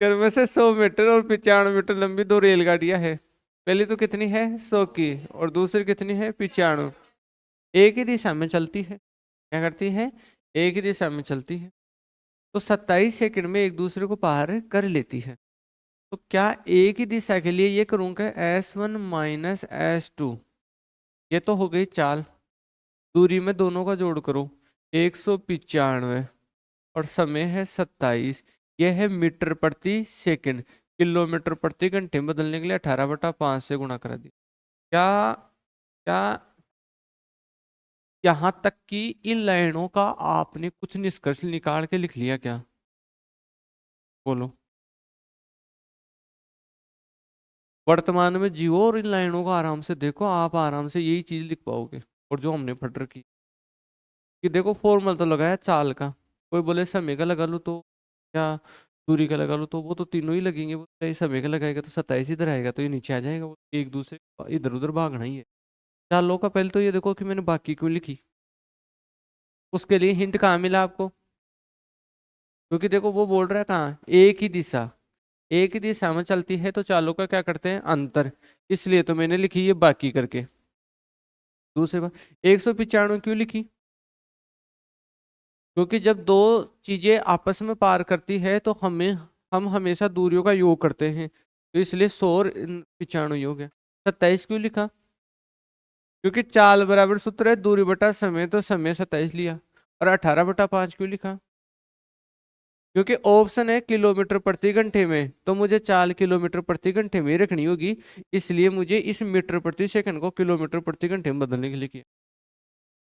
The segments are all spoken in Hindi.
घर में से 100 मीटर और 95 मीटर लंबी दो रेलगाड़ियां है। पहली तो कितनी है 100 की, और दूसरी कितनी है 95। एक ही दिशा में चलती है। क्या करती है? एक ही दिशा में चलती है। तो 27 सेकंड में एक दूसरे को पार कर लेती है। तो क्या एक ही दिशा के लिए ये करूँगा S1 माइनस S2। ये तो हो गई चाल। दूरी में दोनों का जोड़ करो, 195 और समय है 27। यह है मीटर प्रति सेकंड। किलोमीटर प्रति घंटे में बदलने के लिए 18/5 से गुणा करा दिया। क्या क्या यहाँ तक कि इन लाइनों का आपने कुछ निष्कर्ष निकाल के लिख लिया क्या? बोलो। वर्तमान में जियो और इन लाइनों को आराम से देखो, आप आराम से यही चीज लिख पाओगे। और जो हमने पढ़ रखी कि देखो फॉर्मूला तो लगाया चाल का, कोई बोले समय का लगा लो तो, या दूरी का लगा लो तो, वो तो तीनों ही लगेंगे। वो समय का लगाएगा तो 27 इधर आएगा तो ये नीचे आ जाएगा। वो एक दूसरे इधर उधर भागना ही है। चालों का पहले तो ये देखो कि मैंने बाकी क्यों लिखी। उसके लिए हिंट कहाँ मिला आपको? क्योंकि देखो वो बोल रहा है कहाँ, एक ही दिशा। एक ही दिशा में चलती है तो चालों का क्या करते हैं अंतर, इसलिए तो मैंने लिखी ये बाकी करके। दूसरी बात, 195 क्यों लिखी? क्योंकि जब दो चीजें आपस में पार करती है तो हम हमेशा दूरियों का योग करते हैं, तो इसलिए 100 और 95 योग है। 27 क्यों लिखा? क्योंकि चाल बराबर सूत्र है दूरी बटा समय, तो समय 27 लिया। और 18/5 क्यों लिखा? क्योंकि ऑप्शन है किलोमीटर प्रति घंटे में, तो मुझे चाल किलोमीटर प्रति घंटे में ही रखनी होगी, इसलिए मुझे इस मीटर प्रति सेकंड को किलोमीटर प्रति घंटे में बदलने के लिए किया।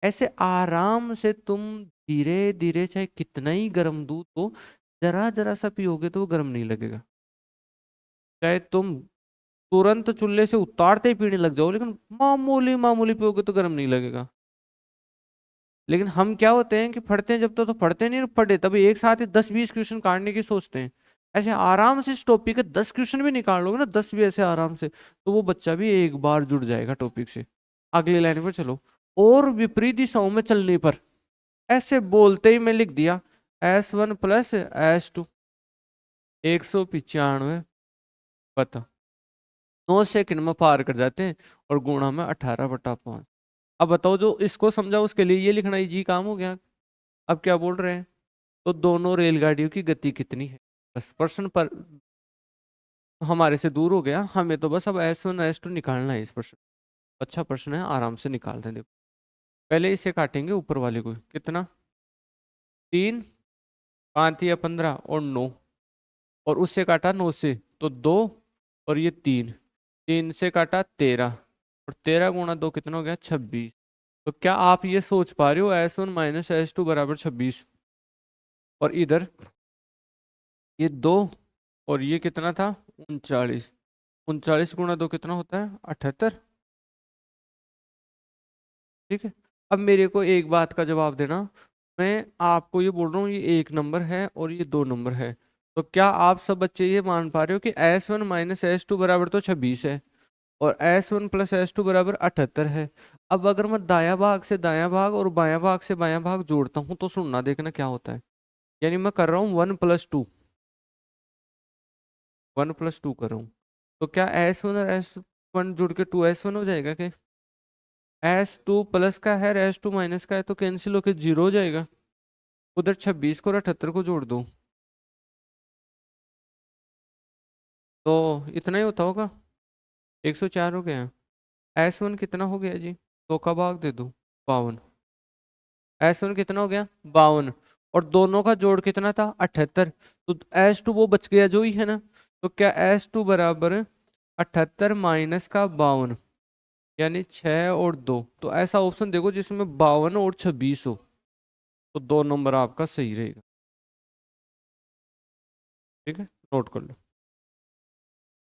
ऐसे आराम से तुम धीरे धीरे, चाहे कितना ही गर्म दूध हो, जरा जरा सा पियोगे तो वो गर्म नहीं लगेगा। चाहे तुम तुरंत चूल्हे से उतारते ही पीने लग जाओ, लेकिन मामूली मामूली पियोगे तो गर्म नहीं लगेगा। लेकिन हम क्या होते हैं कि पढ़ते हैं जब तो पढ़ते नहीं, पढ़े तभी एक साथ ही 10-20 क्वेश्चन काटने की सोचते हैं। ऐसे आराम से इस टॉपिक के 10 क्वेश्चन भी निकाल लोगे ना, 10 भी ऐसे आराम से, तो वो बच्चा भी एक बार जुड़ जाएगा टॉपिक से। अगली लाइन पर चलो। और विपरीत दिशाओं में चलने पर, ऐसे बोलते ही मैं लिख दिया S1 प्लस S2। 195 पता 9 सेकंड में पार कर जाते हैं, और गुणा में 18/5। अब बताओ जो इसको समझा उसके लिए ये लिखना इजी काम हो गया। अब क्या बोल रहे हैं? तो दोनों रेलगाड़ियों की गति कितनी है, बस प्रश्न पर हमारे से दूर हो गया। हमें तो बस अब S1 S2 निकालना है इस प्रश्न। अच्छा प्रश्न है, आराम से निकालते हैं। देखो पहले इसे काटेंगे ऊपर वाले को, कितना 3, 5 या 15 और 9, और उससे काटा 9 से तो 2, और ये 3, 3 से काटा 13, और 13 गुणा 2 कितना हो गया 26। तो क्या आप ये सोच पा रहे हो S1 माइनस S2 बराबर 26? और इधर ये 2, और ये कितना था 39। 39 गुणा 2 कितना होता है 78। ठीक है। अब मेरे को एक बात का जवाब देना। मैं आपको ये बोल रहा हूँ ये एक नंबर है और ये 2 नंबर है, तो क्या आप सब बच्चे ये मान पा रहे हो कि S1 माइनस S2 बराबर तो 26 है, और S1 प्लस S2 बराबर 78 है। अब अगर मैं दाया भाग से दाया भाग और बायां भाग से बायां भाग जोड़ता हूँ तो सुनना देखना क्या होता है। यानी मैं कर रहा हूँ 1+2, 1+2 कर रहा हूँ। तो क्या S1 और S1 जुड़ के 2S1 हो जाएगा क्या? S2 प्लस का है, S2 माइनस का है, तो कैंसिल होकर 0 हो जाएगा। उधर 26 को और 78 को जोड़ दो तो इतना ही होता होगा, 104 हो गया। S1 कितना हो गया जी, 2 का भाग दे दो 52। S1 कितना हो गया 52, और दोनों का जोड़ कितना था 78। तो S2 वो बच गया जो ही है ना, तो क्या S2 बराबर 78 माइनस का 52, यानी 6 और 2। तो ऐसा ऑप्शन देखो जिसमें 52 और 26 हो, तो 2 नंबर आपका सही रहेगा। ठीक है, नोट कर लो।